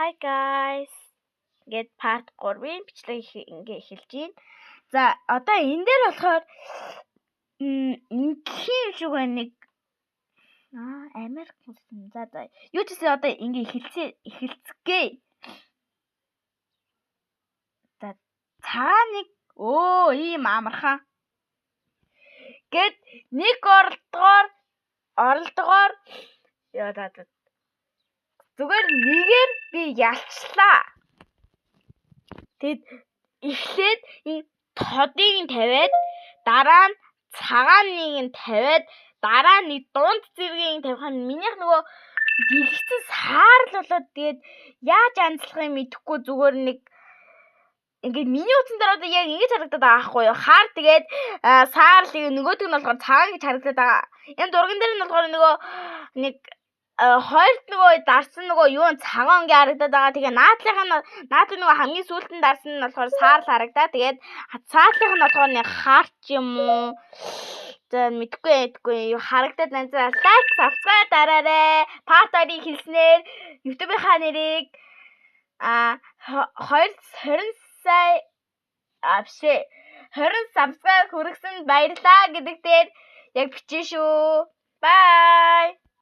Hi guys. Гэт part 3-ийн бичлэг ингээ эхэлж байна. За одоо энэ дээр болохоор ингийн шиг байна нэг Америк юм. За юу ч гэсэн одоо ингээ эхэлцгээ. За цаа нэг ийм амархан. Гэт нэг оролдогоор яа зүгээр нэгээр би ялчлаа. Тэгэд эхлээд энэ тодыг нь тавиад дараа нь цагаан нэг нь тавиад дараа нь дунд зэргийг тавих нь минийх нөгөө дэлгэцэн саарл болоод тэгээд яаж анзлахыг мэдэхгүй зүгээр нэг ингээд миний утсан дээр одоо яг ингэж харагдаад байгаа байхгүй юу? Хаар тэгээд саарлыг нөгөөдөг нь болохоор цагаан гэж харагдаад байгаа. Энэ дурган дээр нь болохоор нөгөө нэг хоёрт нөгөө дарсан нөгөө юу цагаан ингээ харагдаад байгаа. Тэгээ наадлын нөгөө хамгийн сүүлд нь дарсан нь болохоор саарл харагдаа. Тэгээд цаатлынх нь болохоор нэг харч юм уу? За мэдгүй харагдаад байна. За лайк, subscribe дараарай. Part 2-ыг хэлснээр YouTube-ийнхаа нэрийг 20 subscribe хүргэсэнд баярлалаа гэдэг дээр яг бичэн шүү. Bye.